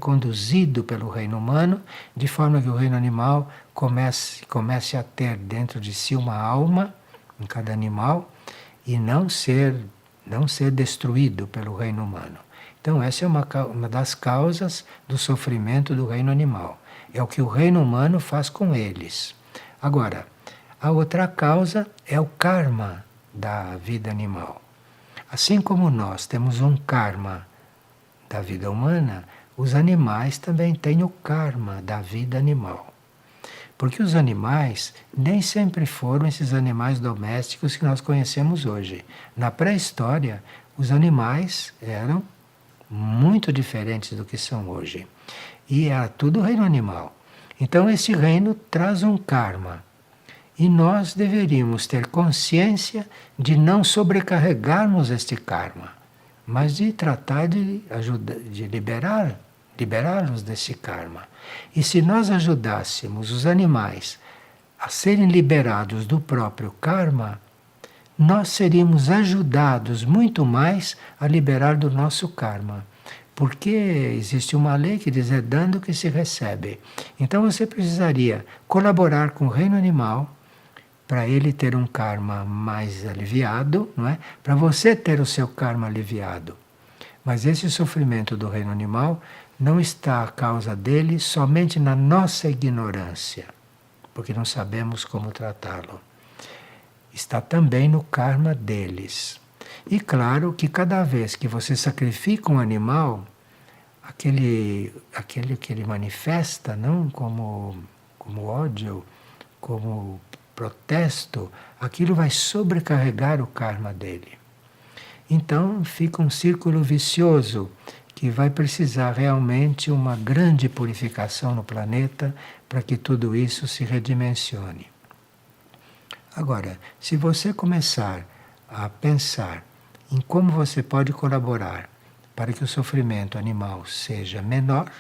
conduzido pelo reino humano, de forma que o reino animal comece a ter dentro de si uma alma, em cada animal, e não ser destruído pelo reino humano. Então essa é uma das causas do sofrimento do reino animal. É o que o reino humano faz com eles. Agora, A outra causa é o karma da vida animal. Assim como nós temos um karma da vida humana, os animais também têm o karma da vida animal. Porque os animais nem sempre foram esses animais domésticos que nós conhecemos hoje. Na pré-história, os animais eram muito diferentes do que são hoje. E era tudo reino animal. Então, esse reino traz um karma. E nós deveríamos ter consciência de não sobrecarregarmos este karma, mas de tratar de ajudar, de liberá-los desse karma. E se nós ajudássemos os animais a serem liberados do próprio karma, nós seríamos ajudados muito mais a liberar do nosso karma. Porque existe uma lei que diz é dando que se recebe. Então você precisaria colaborar com o reino animal para ele ter um karma mais aliviado, não é? Para você ter o seu karma aliviado. Mas esse sofrimento do reino animal não está a causa dele somente na nossa ignorância, porque não sabemos como tratá-lo. Está também no karma deles. E claro que cada vez que você sacrifica um animal, aquele que ele manifesta, não como ódio, como protesto, aquilo vai sobrecarregar o karma dele. Então fica um círculo vicioso que vai precisar realmente uma grande purificação no planeta para que tudo isso se redimensione. Agora, se você começar a pensar em como você pode colaborar para que o sofrimento animal seja menor,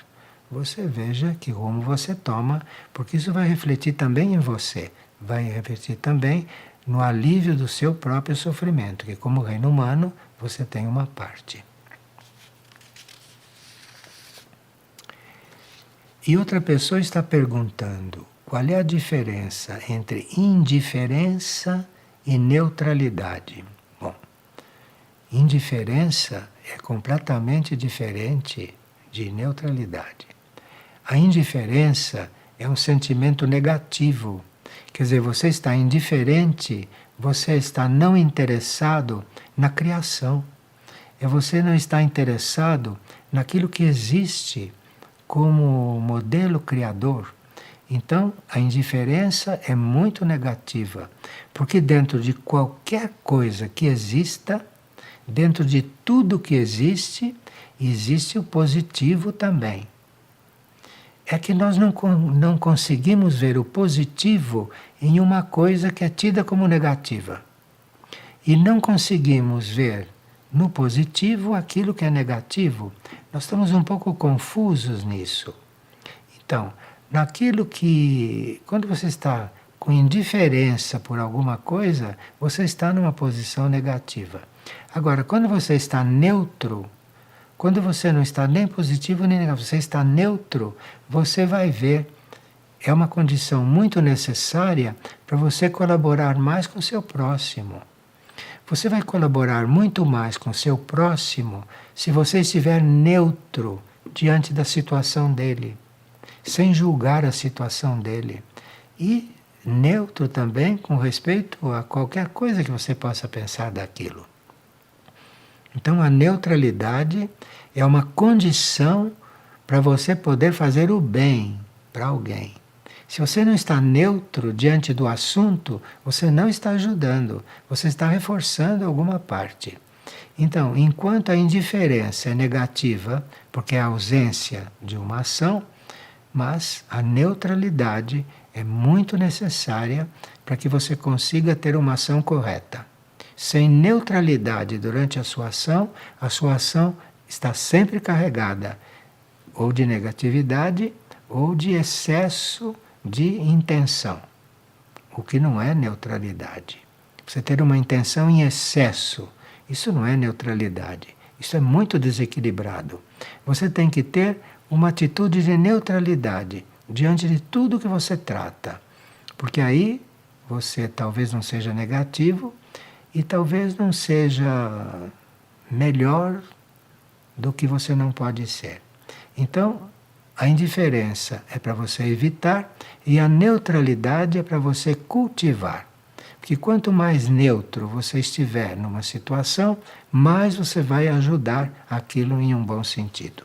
você veja que rumo você toma, porque isso vai refletir também em você, vai refletir também no alívio do seu próprio sofrimento, que como reino humano você tem uma parte. E outra pessoa está perguntando qual é a diferença entre indiferença e neutralidade. Bom, indiferença é completamente diferente de neutralidade. A indiferença é um sentimento negativo. Quer dizer, você está indiferente, você está não interessado na criação. Você não está interessado naquilo que existe como modelo criador. Então, a indiferença é muito negativa, porque dentro de qualquer coisa que exista, dentro de tudo que existe, existe o positivo também. É que nós não conseguimos ver o positivo em uma coisa que é tida como negativa. E não conseguimos ver no positivo aquilo que é negativo. Nós estamos um pouco confusos nisso. Então, naquilo que, quando você está com indiferença por alguma coisa, você está numa posição negativa. Agora, quando você está neutro, quando você não está nem positivo nem negativo, você está neutro, você vai ver. É uma condição muito necessária para você colaborar mais com o seu próximo. Você vai colaborar muito mais com o seu próximo se você estiver neutro diante da situação dele, sem julgar a situação dele. E neutro também com respeito a qualquer coisa que você possa pensar daquilo. Então a neutralidade é uma condição para você poder fazer o bem para alguém. Se você não está neutro diante do assunto, você não está ajudando, você está reforçando alguma parte. Então, enquanto a indiferença é negativa, porque é a ausência de uma ação, mas a neutralidade é muito necessária para que você consiga ter uma ação correta. Sem neutralidade durante a sua ação está sempre carregada ou de negatividade ou de excesso de intenção, o que não é neutralidade. Você ter uma intenção em excesso, isso não é neutralidade, isso é muito desequilibrado. Você tem que ter uma atitude de neutralidade diante de tudo que você trata, porque aí você talvez não seja negativo e talvez não seja melhor do que você não pode ser. Então, a indiferença é para você evitar e a neutralidade é para você cultivar. Porque quanto mais neutro você estiver numa situação, mais você vai ajudar aquilo em um bom sentido.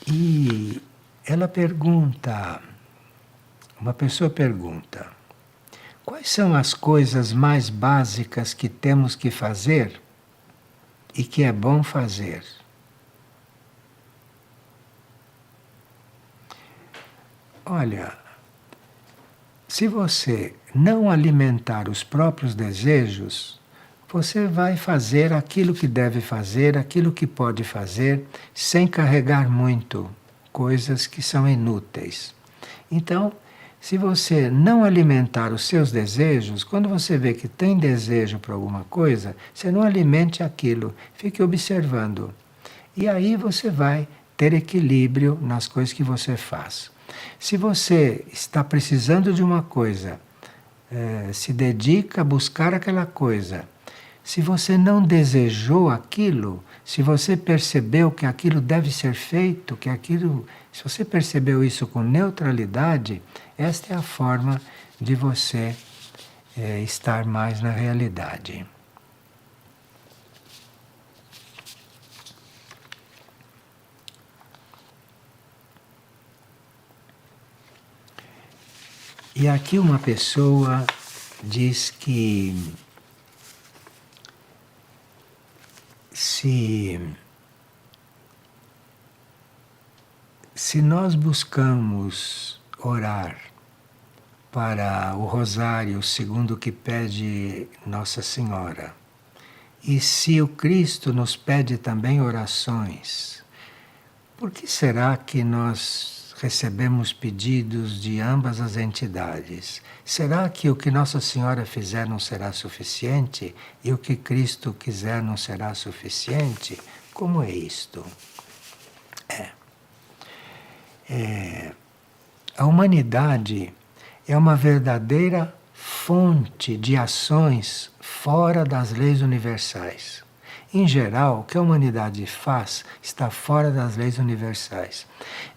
E ela pergunta, uma pessoa pergunta, quais são as coisas mais básicas que temos que fazer e que é bom fazer? Olha, se você não alimentar os próprios desejos, você vai fazer aquilo que deve fazer, aquilo que pode fazer, sem carregar muito coisas que são inúteis. Então, se você não alimentar os seus desejos, quando você vê que tem desejo para alguma coisa, você não alimente aquilo, fique observando. E aí você vai ter equilíbrio nas coisas que você faz. Se você está precisando de uma coisa, se dedica a buscar aquela coisa. Se você não desejou aquilo, se você percebeu que aquilo deve ser feito, que aquilo, se você percebeu isso com neutralidade, esta é a forma de você estar mais na realidade. E aqui uma pessoa diz que se nós buscamos orar para o rosário segundo o que pede Nossa Senhora, e se o Cristo nos pede também orações, por que será que nós recebemos pedidos de ambas as entidades? Será que o que Nossa Senhora fizer não será suficiente e o que Cristo quiser não será suficiente? Como é isto? A humanidade é uma verdadeira fonte de ações fora das leis universais. Em geral, o que a humanidade faz está fora das leis universais.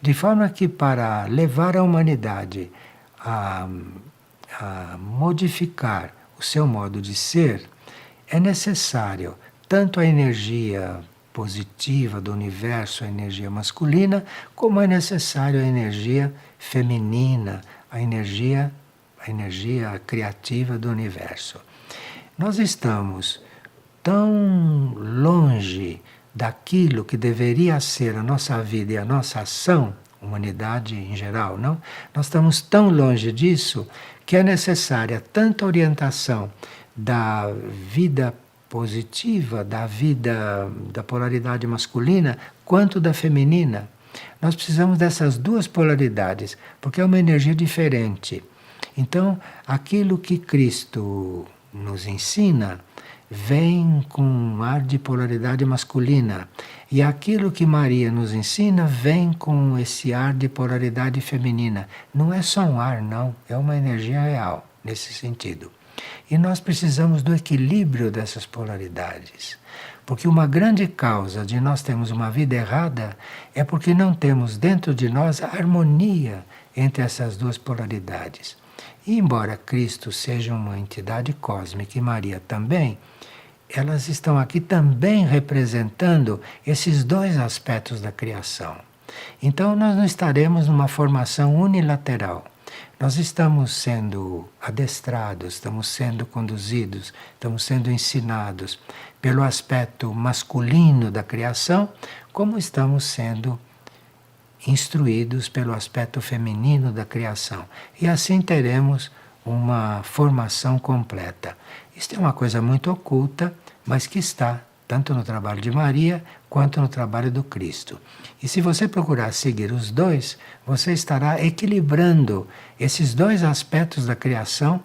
De forma que, para levar a humanidade a modificar o seu modo de ser, é necessário tanto a energia positiva do universo, a energia masculina, como é necessário a energia feminina, a energia criativa do universo. Nós estamos tão longe daquilo que deveria ser a nossa vida e a nossa ação, humanidade em geral, não? Nós estamos tão longe disso que é necessária tanta orientação da vida positiva, da vida da polaridade masculina, quanto da feminina. Nós precisamos dessas duas polaridades, porque é uma energia diferente. Então, aquilo que Cristo nos ensina vem com um ar de polaridade masculina. E aquilo que Maria nos ensina vem com esse ar de polaridade feminina. Não é só um ar, não. É uma energia real, nesse sentido. E nós precisamos do equilíbrio dessas polaridades. Porque uma grande causa de nós termos uma vida errada é porque não temos dentro de nós a harmonia entre essas duas polaridades. E embora Cristo seja uma entidade cósmica e Maria também, elas estão aqui também representando esses dois aspectos da criação. Então nós não estaremos numa formação unilateral. Nós estamos sendo adestrados, estamos sendo conduzidos, estamos sendo ensinados pelo aspecto masculino da criação, como estamos sendo instruídos pelo aspecto feminino da criação. E assim teremos uma formação completa. Isto é uma coisa muito oculta, mas que está tanto no trabalho de Maria quanto no trabalho do Cristo. E se você procurar seguir os dois, você estará equilibrando esses dois aspectos da criação,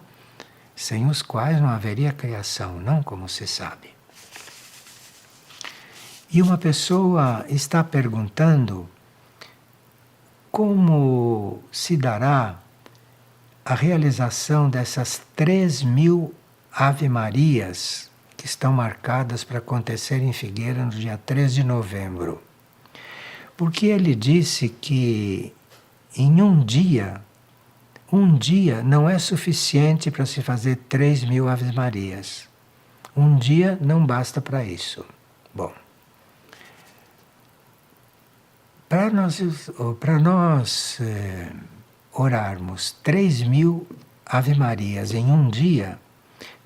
sem os quais não haveria criação, não, como se sabe. E uma pessoa está perguntando como se dará a realização dessas 3.000 Ave Marias que estão marcadas para acontecer em Figueira no dia 3 de novembro. Porque ele disse que em um dia não é suficiente para se fazer 3.000 Aves Marias. Um dia não basta para isso. Bom, para nós orarmos 3.000 Ave Marias em um dia,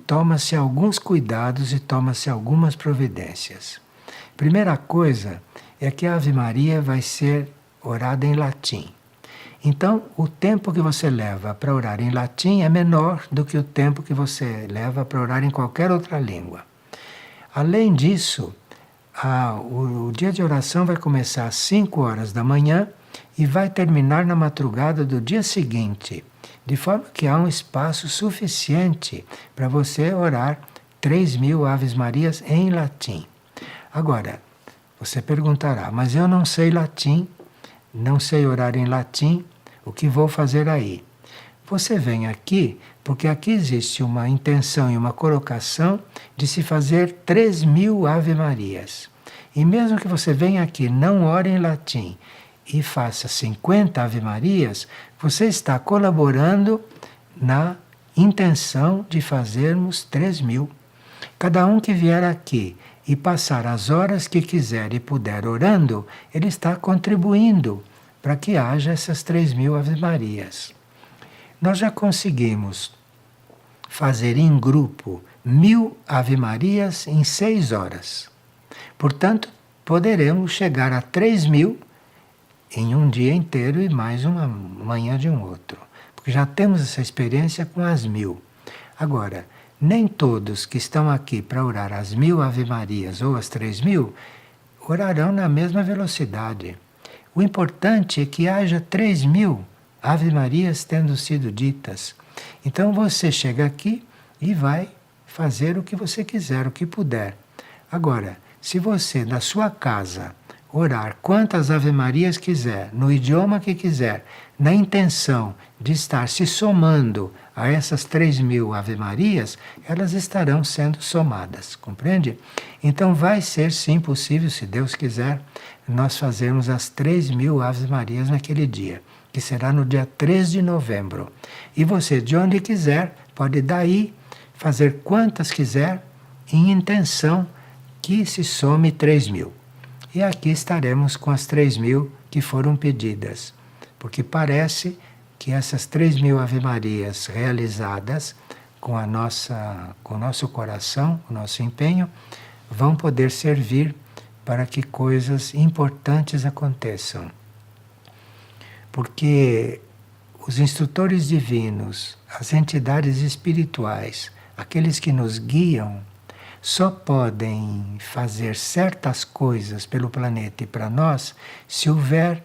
toma-se alguns cuidados e toma-se algumas providências. Primeira coisa é que a Ave Maria vai ser orada em latim. Então, o tempo que você leva para orar em latim é menor do que o tempo que você leva para orar em qualquer outra língua. Além disso, o dia de oração vai começar às 5 horas da manhã e vai terminar na madrugada do dia seguinte, de forma que há um espaço suficiente para você orar 3.000 Aves Marias em latim. Agora, você perguntará, mas eu não sei latim, não sei orar em latim, o que vou fazer aí? Você vem aqui porque aqui existe uma intenção e uma colocação de se fazer 3.000 Ave Marias. E mesmo que você venha aqui, não ore em latim e faça 50 Ave Marias, você está colaborando na intenção de fazermos 3.000. Cada um que vier aqui e passar as horas que quiser e puder orando, ele está contribuindo para que haja essas 3.000 Ave Marias. Nós já conseguimos fazer em grupo 1.000 Ave Marias em 6 horas. Portanto, poderemos chegar a 3.000 em um dia inteiro e mais uma manhã de um outro. Porque já temos essa experiência com as 1.000. Agora, nem todos que estão aqui para orar as 1.000 Ave Marias ou as 3.000 orarão na mesma velocidade. O importante é que haja 3.000 Ave Marias tendo sido ditas. Então você chega aqui e vai fazer o que você quiser, o que puder. Agora, se você na sua casa orar quantas Ave Marias quiser, no idioma que quiser, na intenção de estar se somando a essas 3.000 Ave Marias, elas estarão sendo somadas, compreende? Então vai ser sim possível, se Deus quiser, nós fazermos as 3.000 Ave Marias naquele dia, que será no dia 3 de novembro. E você, de onde quiser, pode daí fazer quantas quiser, em intenção que se some 3.000. E aqui estaremos com as 3.000 que foram pedidas, porque parece que essas 3.000 Ave Marias realizadas com o nosso coração, o nosso empenho, vão poder servir para que coisas importantes aconteçam. Porque os instrutores divinos, as entidades espirituais, aqueles que nos guiam, só podem fazer certas coisas pelo planeta e para nós se houver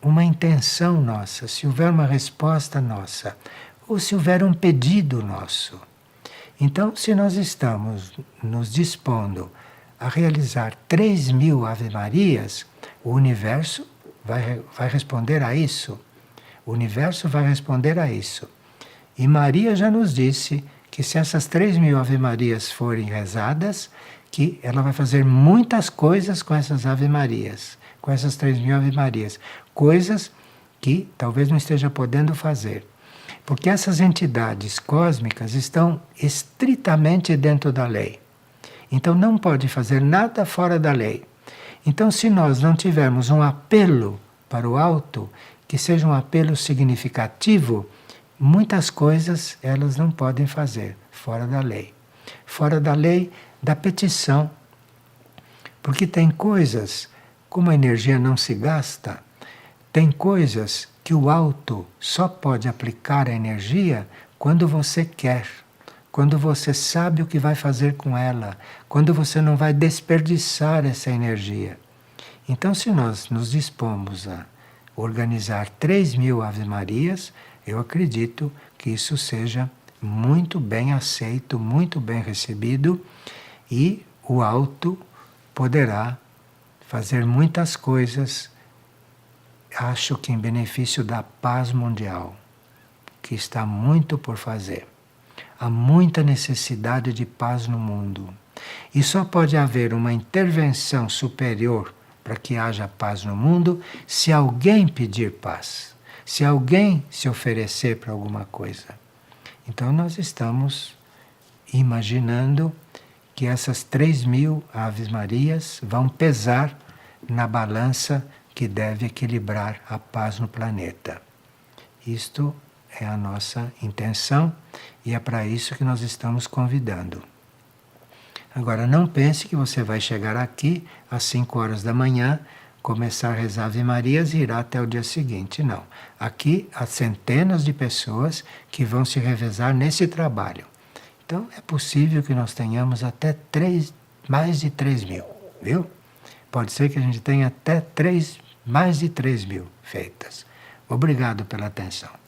uma intenção nossa, se houver uma resposta nossa, ou se houver um pedido nosso. Então, se nós estamos nos dispondo a realizar 3.000 Ave Marias, o universo vai responder a isso. O universo vai responder a isso. E Maria já nos disse que se essas 3.000 Ave Marias forem rezadas, que ela vai fazer muitas coisas com essas Ave Marias, com essas 3.000 Ave Marias. Coisas que talvez não esteja podendo fazer. Porque essas entidades cósmicas estão estritamente dentro da lei. Então não pode fazer nada fora da lei. Então, se nós não tivermos um apelo para o alto, que seja um apelo significativo, muitas coisas elas não podem fazer fora da lei. Fora da lei da petição. Porque tem coisas, como a energia não se gasta, tem coisas que o alto só pode aplicar a energia quando você quer, quando você sabe o que vai fazer com ela, quando você não vai desperdiçar essa energia. Então, se nós nos dispomos a organizar 3.000 Ave Marias, eu acredito que isso seja muito bem aceito, muito bem recebido e o alto poderá fazer muitas coisas, acho que em benefício da paz mundial, que está muito por fazer. Há muita necessidade de paz no mundo. E só pode haver uma intervenção superior para que haja paz no mundo se alguém pedir paz, se alguém se oferecer para alguma coisa. Então nós estamos imaginando que essas 3.000 Aves Marias vão pesar na balança que deve equilibrar a paz no planeta. Isto é a nossa intenção e é para isso que nós estamos convidando. Agora, não pense que você vai chegar aqui às 5 horas da manhã, começar a rezar Ave Marias e irá até o dia seguinte. Não. Aqui há centenas de pessoas que vão se revezar nesse trabalho. Então, é possível que nós tenhamos até mais de 3.000, viu? Pode ser que a gente tenha até mais de 3.000 feitas. Obrigado pela atenção.